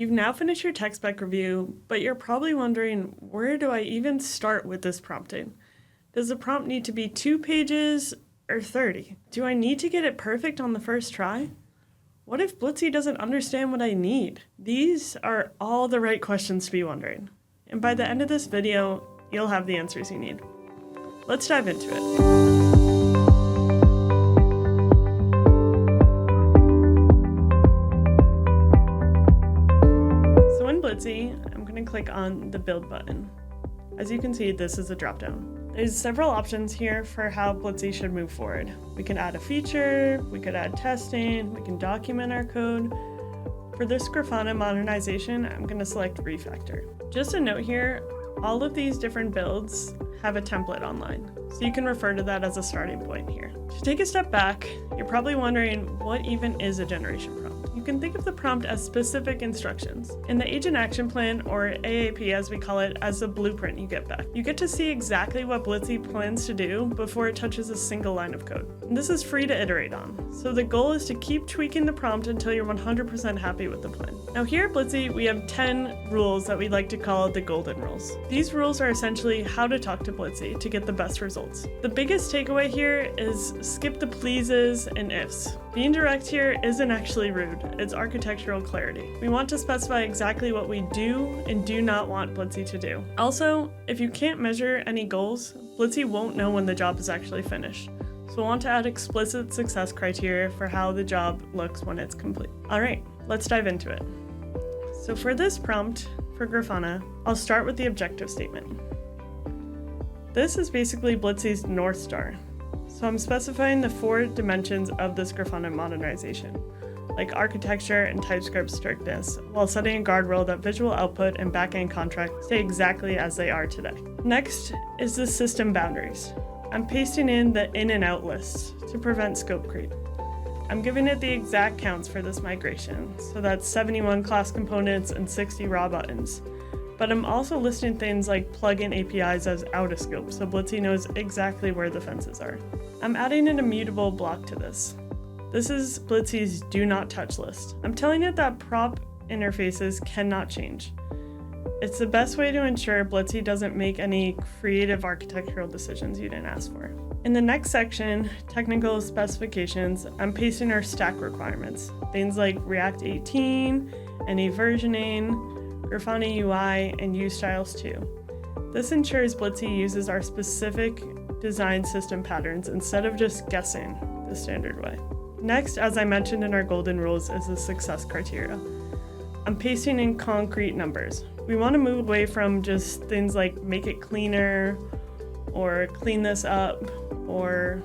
You've now finished your tech spec review, but you're probably wondering, where do I even start with this prompting? Does the prompt need to be 2 pages or 30? Do I need to get it perfect on the first try? What if Blitzy doesn't understand what I need? These are all the right questions to be wondering. And by the end of this video, you'll have the answers you need. Let's dive into it. Blitzy, I'm going to click on the build button. As you can see, this is a dropdown. There's several options here for how Blitzy should move forward. We can add a feature, we could add testing, we can document our code. For this Grafana modernization, I'm going to select refactor. Just a note here, all of these different builds have a template online, so you can refer to that as a starting point here. To take a step back, you're probably wondering, what even is a generation prompt? You can think of the prompt as specific instructions. In the Agent Action Plan, or AAP as we call it, as the blueprint you get back. You get to see exactly what Blitzy plans to do before it touches a single line of code. And this is free to iterate on, so the goal is to keep tweaking the prompt until you're 100% happy with the plan. Now here at Blitzy, we have 10 rules that we like to call the golden rules. These rules are essentially how to talk to Blitzy to get the best results. The biggest takeaway here is skip the pleases and ifs. Being direct here isn't actually rude, it's architectural clarity. We want to specify exactly what we do and do not want Blitzy to do. Also, if you can't measure any goals, Blitzy won't know when the job is actually finished. So we'll want to add explicit success criteria for how the job looks when it's complete. Alright, let's dive into it. So for this prompt, for Grafana, I'll start with the objective statement. This is basically Blitzy's North Star. So I'm specifying the 4 dimensions of this Grafana modernization, like architecture and TypeScript strictness, while setting a guardrail that visual output and backend contract stay exactly as they are today. Next is the system boundaries. I'm pasting in the in and out list to prevent scope creep. I'm giving it the exact counts for this migration, so that's 71 class components and 60 raw buttons. But I'm also listing things like plugin APIs as out of scope, so Blitzy knows exactly where the fences are. I'm adding an immutable block to this. This is Blitzy's do not touch list. I'm telling it that prop interfaces cannot change. It's the best way to ensure Blitzy doesn't make any creative architectural decisions you didn't ask for. In the next section, technical specifications, I'm pasting our stack requirements. Things like React 18, any versioning, Grafana UI, and use styles too. This ensures Blitzy uses our specific design system patterns instead of just guessing the standard way. Next, as I mentioned in our golden rules, is the success criteria. I'm pasting in concrete numbers. We want to move away from just things like make it cleaner, or clean this up, or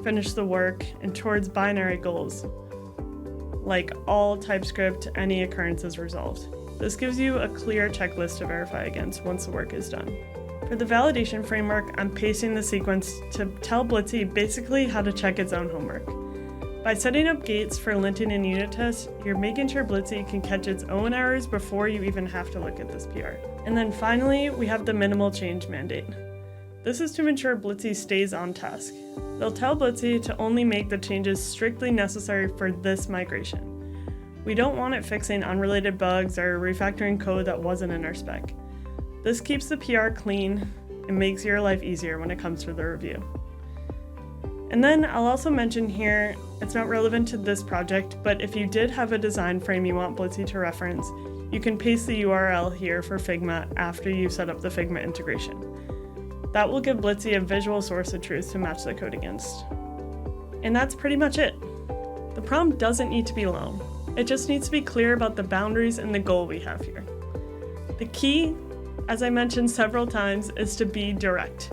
finish the work, and towards binary goals, like all TypeScript, any occurrence is resolved. This gives you a clear checklist to verify against once the work is done. For the validation framework, I'm pasting the sequence to tell Blitzy basically how to check its own homework. By setting up gates for linting and unit tests, you're making sure Blitzy can catch its own errors before you even have to look at this PR. And then finally, we have the minimal change mandate. This is to ensure Blitzy stays on task. They'll tell Blitzy to only make the changes strictly necessary for this migration. We don't want it fixing unrelated bugs or refactoring code that wasn't in our spec. This keeps the PR clean and makes your life easier when it comes to the review. And then I'll also mention here, it's not relevant to this project, but if you did have a design frame you want Blitzy to reference, you can paste the URL here for Figma after you set up the Figma integration. That will give Blitzy a visual source of truth to match the code against. And that's pretty much it. The prompt doesn't need to be long. It just needs to be clear about the boundaries and the goal we have here. The key, as I mentioned several times, is to be direct.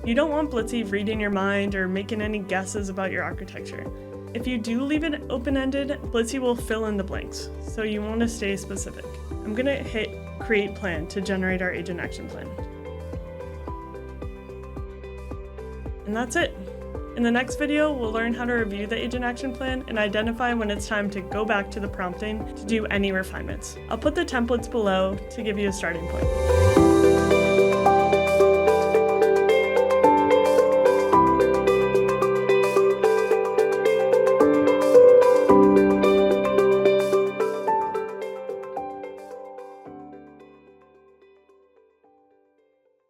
You don't want Blitzy reading your mind or making any guesses about your architecture. If you do leave it open-ended, Blitzy will fill in the blanks, so you want to stay specific. I'm going to hit Create Plan to generate our Agent Action Plan. And that's it. In the next video, we'll learn how to review the Agent Action Plan and identify when it's time to go back to the prompting to do any refinements. I'll put the templates below to give you a starting point.